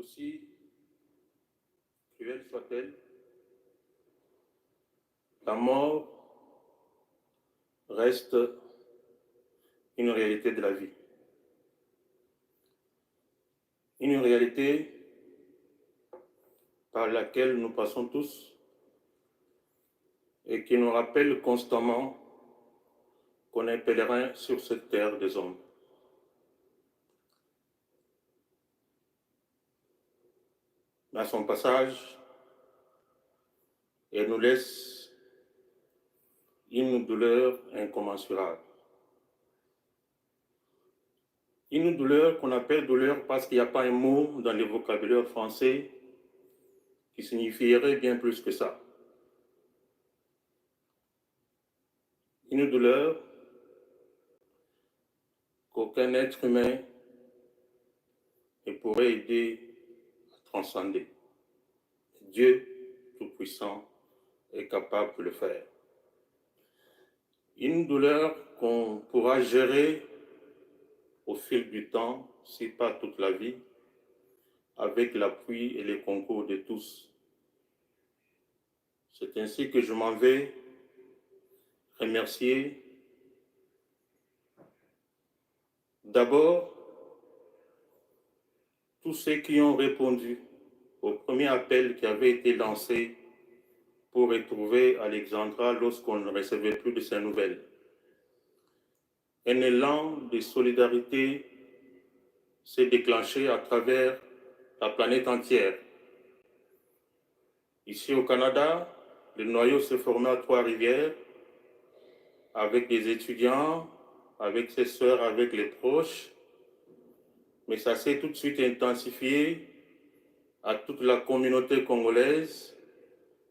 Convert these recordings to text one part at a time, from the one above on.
Aussi cruelle soit-elle, la mort reste une réalité de la vie. Une réalité par laquelle nous passons tous et qui nous rappelle constamment qu'on est pèlerin sur cette terre des hommes. Mais à son passage, elle nous laisse une douleur incommensurable. Une douleur qu'on appelle douleur parce qu'il n'y a pas un mot dans le vocabulaire français qui signifierait bien plus que ça. Une douleur qu'aucun être humain ne pourrait aider à transcender. Dieu Tout-Puissant est capable de le faire. Une douleur qu'on pourra gérer au fil du temps, si pas toute la vie, avec l'appui et les concours de tous. C'est ainsi que je m'en vais remercier d'abord tous ceux qui ont répondu au premier appel qui avait été lancé pour retrouver Alexandra lorsqu'on ne recevait plus de ses nouvelles. Un élan de solidarité s'est déclenché à travers la planète entière. Ici au Canada, le noyau s'est formé à Trois-Rivières avec des étudiants, avec ses sœurs, avec les proches, mais ça s'est tout de suite intensifié à toute la communauté congolaise,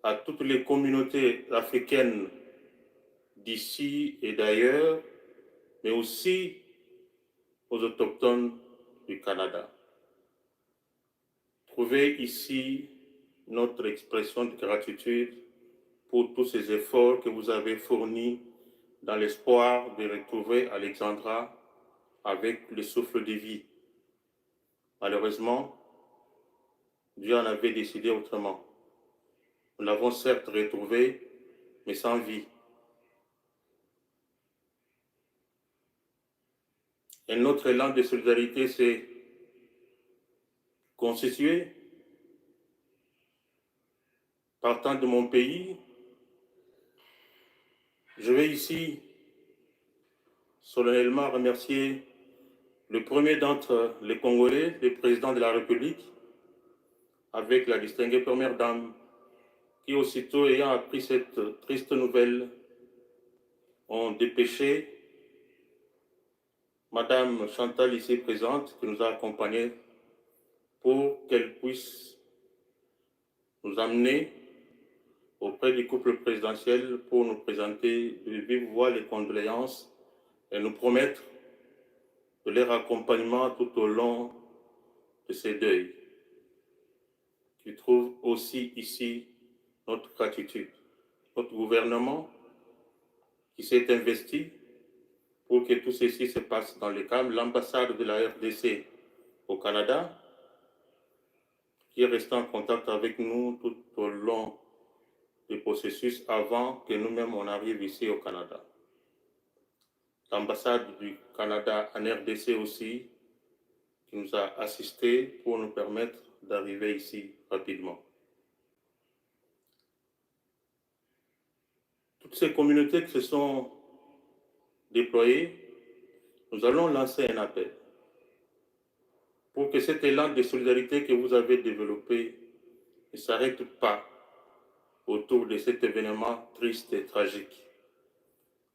à toutes les communautés africaines d'ici et d'ailleurs, mais aussi aux autochtones du Canada. Trouvez ici notre expression de gratitude pour tous ces efforts que vous avez fournis dans l'espoir de retrouver Alexandra avec le souffle de vie. Malheureusement, Dieu en avait décidé autrement. Nous l'avons certes retrouvée, mais sans vie. Un autre élan de solidarité s'est constitué. Partant de mon pays, je vais ici solennellement remercier le premier d'entre les Congolais, le président de la République, avec la distinguée première dame, qui aussitôt ayant appris cette triste nouvelle, ont dépêché Madame Chantal ici présente, qui nous a accompagnés, pour qu'elle puisse nous amener auprès du couple présidentiel pour nous présenter de vive voix les condoléances et nous promettre de leur accompagnement tout au long de ces deuils, qui trouvent aussi ici notre gratitude. Notre gouvernement qui s'est investi pour que tout ceci se passe dans le calme, l'ambassade de la RDC au Canada, qui est resté en contact avec nous tout au long du processus avant que nous-mêmes on arrive ici au Canada. L'ambassade du Canada en RDC aussi, qui nous a assistés pour nous permettre d'arriver ici rapidement. Toutes ces communautés qui se sont déployées, nous allons lancer un appel pour que cet élan de solidarité que vous avez développé ne s'arrête pas autour de cet événement triste et tragique.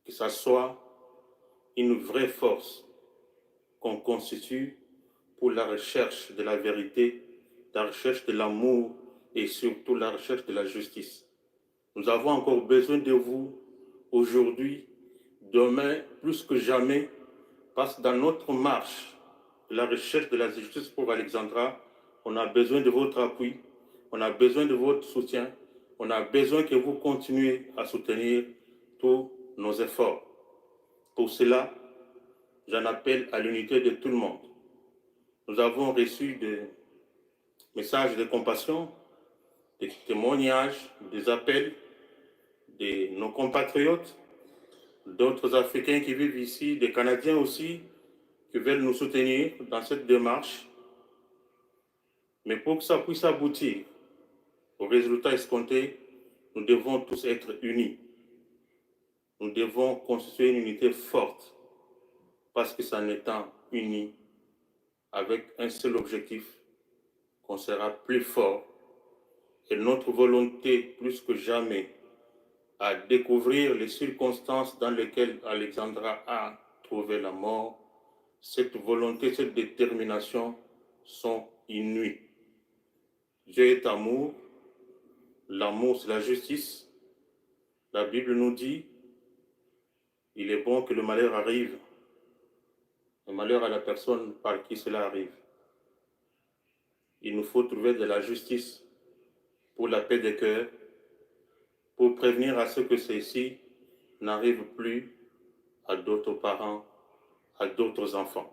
Que ça soit une vraie force qu'on constitue pour la recherche de la vérité, la recherche de l'amour et surtout la recherche de la justice. Nous avons encore besoin de vous aujourd'hui, demain, plus que jamais, parce que dans notre marche de la recherche de la justice pour Alexandra, on a besoin de votre appui, on a besoin de votre soutien, on a besoin que vous continuez à soutenir tous nos efforts. Pour cela, j'en appelle à l'unité de tout le monde. Nous avons reçu messages de compassion, des témoignages, des appels de nos compatriotes, d'autres Africains qui vivent ici, des Canadiens aussi, qui veulent nous soutenir dans cette démarche. Mais pour que ça puisse aboutir au résultat escompté, nous devons tous être unis. Nous devons constituer une unité forte, parce que c'est en étant unis avec un seul objectif qu'on sera plus fort. Et notre volonté, plus que jamais, à découvrir les circonstances dans lesquelles Alexandra a trouvé la mort, cette volonté, cette détermination sont inouïes. Dieu est amour, l'amour c'est la justice. La Bible nous dit, il est bon que le malheur arrive. Le malheur à la personne par qui cela arrive. Il nous faut trouver de la justice pour la paix des cœurs, pour prévenir à ce que ceci n'arrive plus à d'autres parents, à d'autres enfants.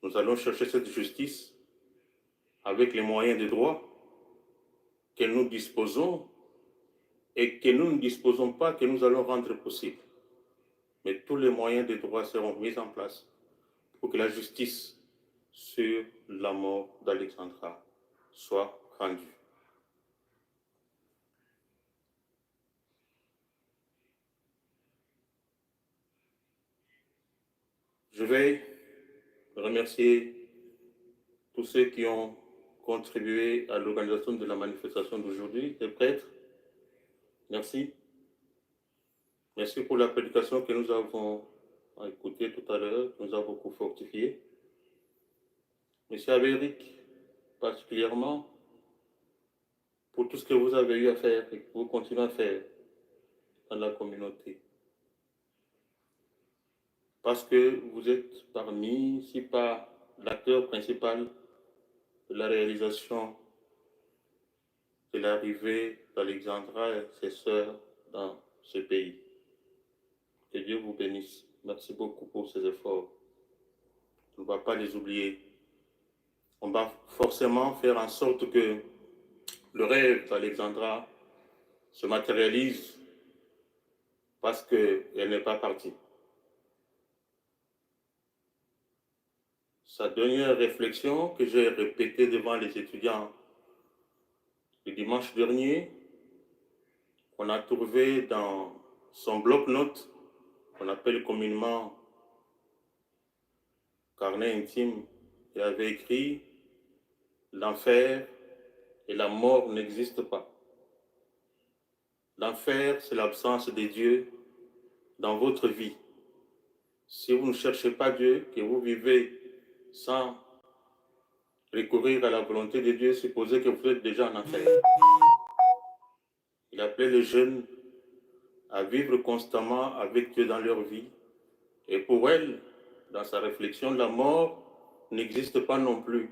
Nous allons chercher cette justice avec les moyens de droit que nous disposons et que nous ne disposons pas, que nous allons rendre possible. Mais tous les moyens de droit seront mis en place pour que la justice sur la mort d'Alexandra soit rendue. Je vais remercier tous ceux qui ont contribué à l'organisation de la manifestation d'aujourd'hui, les prêtres. Merci. Merci pour la prédication que nous avons écoutée tout à l'heure, qui nous a beaucoup fortifié. Monsieur Avéric, particulièrement, pour tout ce que vous avez eu à faire et que vous continuez à faire dans la communauté. Parce que vous êtes parmi, si pas l'acteur principal de la réalisation de l'arrivée d'Alexandra et ses sœurs dans ce pays. Que Dieu vous bénisse. Merci beaucoup pour ces efforts. On ne va pas les oublier. On va forcément faire en sorte que le rêve d'Alexandra se matérialise parce qu'elle n'est pas partie. Sa dernière réflexion que j'ai répétée devant les étudiants le dimanche dernier, qu'on a trouvé dans son bloc-notes, qu'on appelle communément carnet intime, il avait écrit « L'enfer et la mort n'existent pas. L'enfer, c'est l'absence de Dieu dans votre vie. Si vous ne cherchez pas Dieu, que vous vivez sans recourir à la volonté de Dieu, supposez que vous êtes déjà en enfer. » Il appelait les jeunes à vivre constamment avec Dieu dans leur vie. Et pour elle, dans sa réflexion, la mort n'existe pas non plus.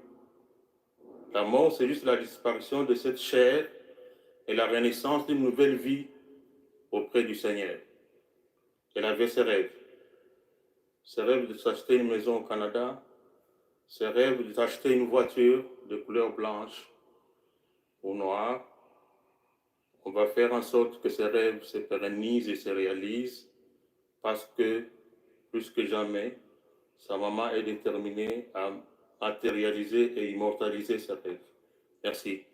La mort, c'est juste la disparition de cette chair et la renaissance d'une nouvelle vie auprès du Seigneur. Elle avait ses rêves. Ses rêves de s'acheter une maison au Canada, ses rêves de s'acheter une voiture de couleur blanche ou noire. On va faire en sorte que ces rêves se pérennisent et se réalisent parce que, plus que jamais, sa maman est déterminée à matérialiser et immortaliser ses rêves. Merci.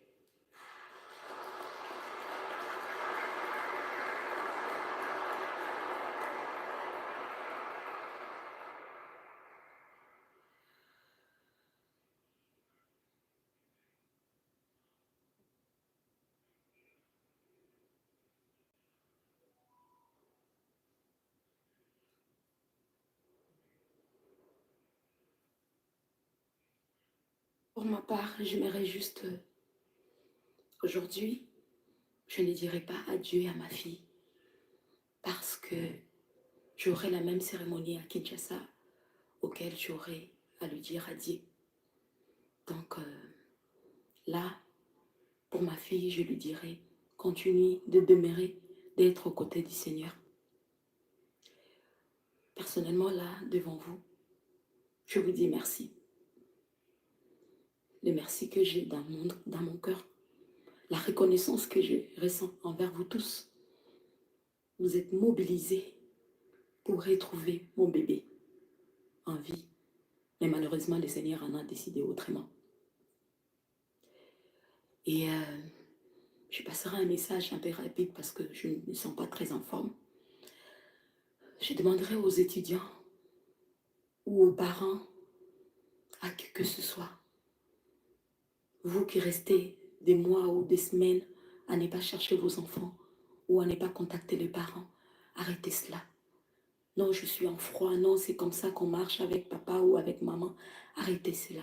Pour ma part, j'aimerais juste, aujourd'hui, je ne dirai pas adieu à ma fille parce que j'aurai la même cérémonie à Kinshasa auquel j'aurai à lui dire adieu. Donc là, pour ma fille, je lui dirai, continue de demeurer, d'être aux côtés du Seigneur. Personnellement, là, devant vous, je vous dis merci. le merci que j'ai dans mon cœur, la reconnaissance que je ressens envers vous tous. Vous êtes mobilisés pour retrouver mon bébé en vie. Mais malheureusement, le Seigneur en a décidé autrement. Et je passerai un message un peu rapide parce que je ne me sens pas très en forme. Je demanderai aux étudiants ou aux parents, à qui que ce soit, vous qui restez des mois ou des semaines à ne pas chercher vos enfants ou à ne pas contacter les parents, arrêtez cela. Non, je suis en froid, non, c'est comme ça qu'on marche avec papa ou avec maman. Arrêtez cela.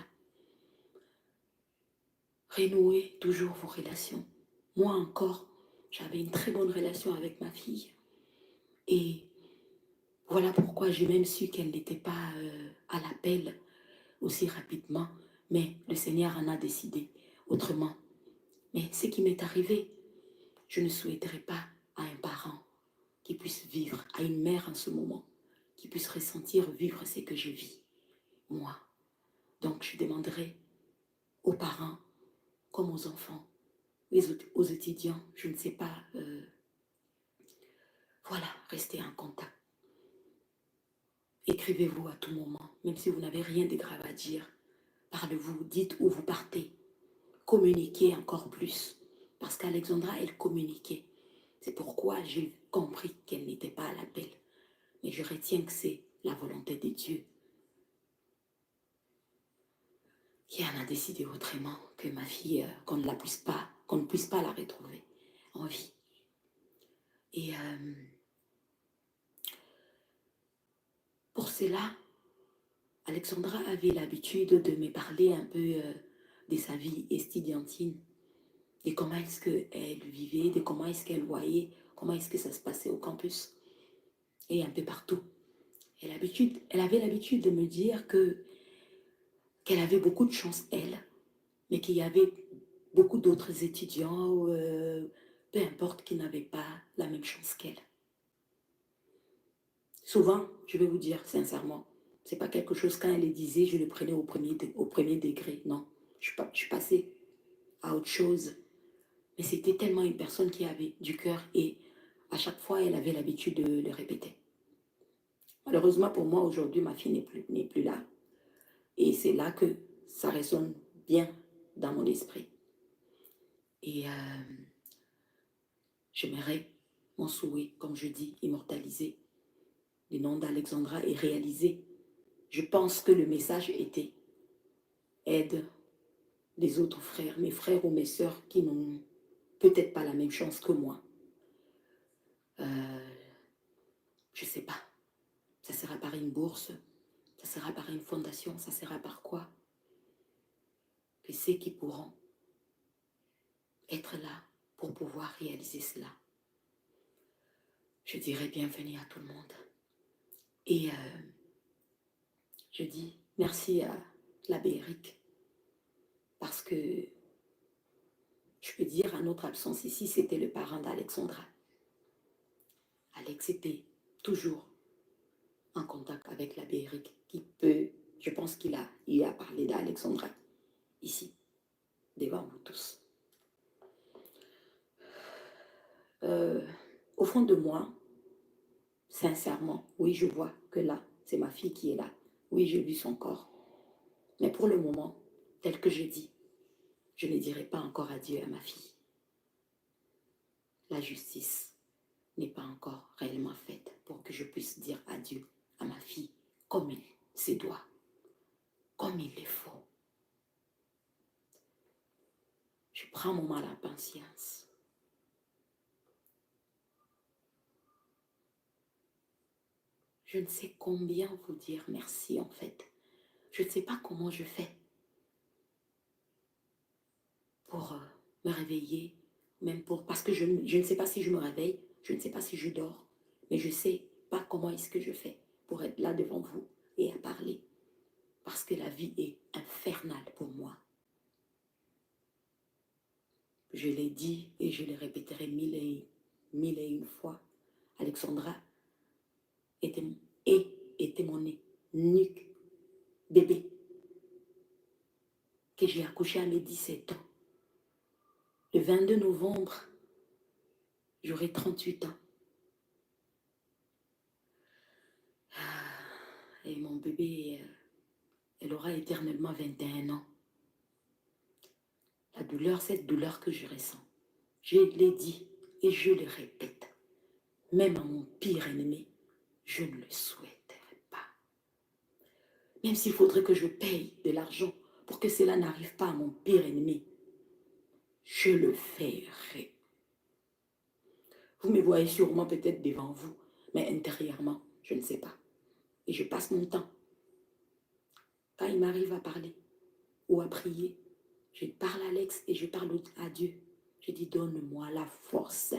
Renouez toujours vos relations. Moi encore, j'avais une très bonne relation avec ma fille. Et voilà pourquoi j'ai même su qu'elle n'était pas à l'appel aussi rapidement. Mais le Seigneur en a décidé autrement. Mais ce qui m'est arrivé, je ne souhaiterais pas à un parent qui puisse vivre, à une mère en ce moment, qui puisse ressentir, vivre ce que je vis, moi. Donc je demanderai aux parents comme aux enfants, aux étudiants, je ne sais pas, voilà, restez en contact. Écrivez-vous à tout moment, même si vous n'avez rien de grave à dire. Parlez-vous, dites où vous partez. Communiquez encore plus. Parce qu'Alexandra, elle communiquait. C'est pourquoi j'ai compris qu'elle n'était pas à l'appel. Mais je retiens que c'est la volonté de Dieu qui en a décidé autrement, que ma fille, qu'on ne puisse pas la retrouver en vie. Et pour cela, Alexandra avait l'habitude de me parler un peu de sa vie estudiantine, de comment est-ce qu'elle vivait, de comment est-ce qu'elle voyait, comment est-ce que ça se passait au campus et un peu partout. Elle avait l'habitude de me dire qu'elle avait beaucoup de chance, elle, mais qu'il y avait beaucoup d'autres étudiants, peu importe, qui n'avaient pas la même chance qu'elle. Souvent, je vais vous dire sincèrement, c'est pas quelque chose, quand elle le disait, je le prenais au premier degré. Non, je suis passée à autre chose. Mais c'était tellement une personne qui avait du cœur et à chaque fois, elle avait l'habitude de le répéter. Malheureusement pour moi, aujourd'hui, ma fille n'est plus là. Et c'est là que ça résonne bien dans mon esprit. Et j'aimerais mon souhait, comme je dis, immortaliser le nom d'Alexandra et réaliser. Je pense que le message était aide les autres frères, mes frères ou mes sœurs qui n'ont peut-être pas la même chance que moi. Je ne sais pas. Ça sera par une bourse, ça sera par une fondation, ça sera par quoi? Que ceux qui pourront être là pour pouvoir réaliser cela. Je dirais bienvenue à tout le monde. Et je dis merci à l'abbé Eric parce que je peux dire à notre absence ici, c'était le parent d'Alexandra. Alex était toujours en contact avec l'abbé Eric qui peut, je pense qu'il a parlé d'Alexandra ici, devant vous tous. Au fond de moi, sincèrement, oui, je vois que là, c'est ma fille qui est là. Oui, j'ai vu son corps. Mais pour le moment, tel que je dis, je ne dirai pas encore adieu à ma fille. La justice n'est pas encore réellement faite pour que je puisse dire adieu à ma fille comme il se doit, comme il le faut. Je prends mon mal en patience. Je ne sais combien vous dire merci en fait. Je ne sais pas comment je fais pour me réveiller, même pour... Parce que je ne sais pas si je me réveille, je ne sais pas si je dors, mais je ne sais pas comment est-ce que je fais pour être là devant vous et à parler. Parce que la vie est infernale pour moi. Je l'ai dit et je le répéterai mille et une fois. Alexandra était mon unique bébé que j'ai accouché à mes 17 ans. Le 22 novembre, j'aurai 38 ans. Et mon bébé, elle aura éternellement 21 ans. La douleur, cette douleur que je ressens, je l'ai dit et je le répète, même à mon pire ennemi, je ne le souhaiterais pas. Même s'il faudrait que je paye de l'argent pour que cela n'arrive pas à mon pire ennemi, je le ferai. Vous me voyez sûrement peut-être devant vous, mais intérieurement, je ne sais pas. Et je passe mon temps. Quand il m'arrive à parler ou à prier, je parle à Alex et je parle à Dieu. Je dis, donne-moi la force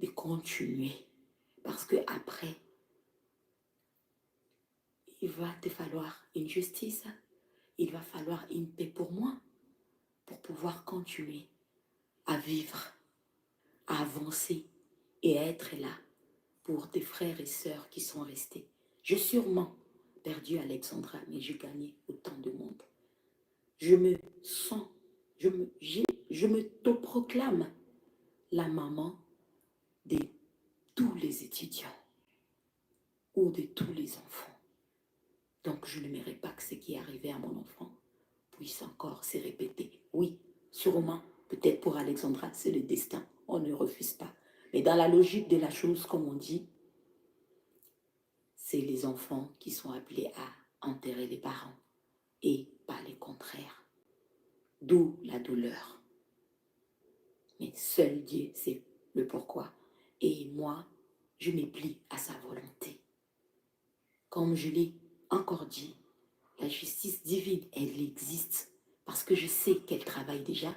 de continuer. Parce que après, il va te falloir une justice. Il va falloir une paix pour moi, pour pouvoir continuer à vivre, à avancer et à être là pour tes frères et sœurs qui sont restés. J'ai sûrement perdu Alexandra, mais j'ai gagné autant de monde. Je me sens, je m'autoproclame la maman de tous les étudiants ou de tous les enfants. Donc je n'aimerais pas que ce qui est arrivé à mon enfant puisse encore se répéter. Oui, sûrement, peut-être pour Alexandra, c'est le destin, on ne refuse pas. Mais dans la logique de la chose, comme on dit, c'est les enfants qui sont appelés à enterrer les parents et pas les contraires. D'où la douleur. Mais seul Dieu sait le pourquoi. Et moi, je me plie à sa volonté. Comme je l'ai encore dit, la justice divine, elle existe parce que je sais qu'elle travaille déjà,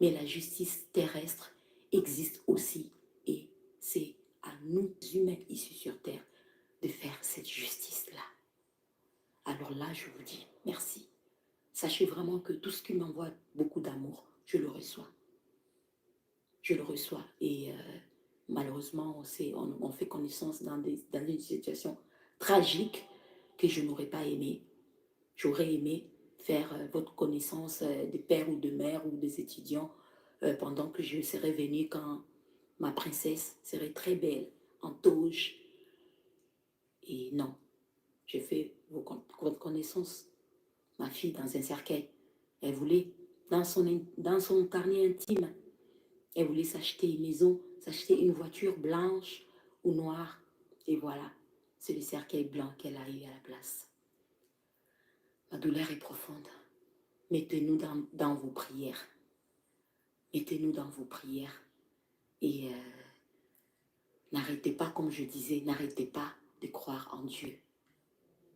mais la justice terrestre existe aussi. Et c'est à nous, humains issus sur terre, de faire cette justice-là. Alors là, je vous dis merci. Sachez vraiment que tout ce qui m'envoie beaucoup d'amour, je le reçois. Je le reçois. Et malheureusement, on fait connaissance dans une situation tragique que je n'aurais pas aimé. J'aurais aimé faire votre connaissance des pères ou de mères ou des étudiants pendant que je serais venue quand ma princesse serait très belle, en toge. Et non, j'ai fait votre connaissance, ma fille, dans un cercueil. Elle voulait, dans son carnet intime, elle voulait s'acheter une maison, s'acheter une voiture blanche ou noire. Et voilà, c'est le cercueil blanc qu'elle a eu à la place. Ma douleur est profonde. Mettez-nous dans vos prières. Mettez-nous dans vos prières. Et n'arrêtez pas, comme je disais, n'arrêtez pas de croire en Dieu.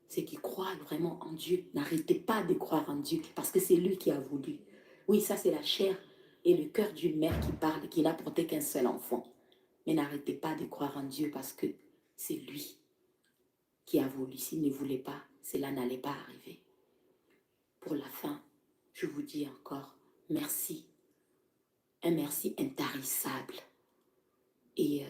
Ceux qui croient vraiment en Dieu, n'arrêtez pas de croire en Dieu parce que c'est lui qui a voulu. Oui, ça c'est la chair et le cœur d'une mère qui parle, qui n'a porté qu'un seul enfant. Mais n'arrêtez pas de croire en Dieu parce que c'est lui qui a voulu. S'il ne voulait pas, cela n'allait pas arriver. Pour la fin, je vous dis encore merci. Un merci intarissable. Et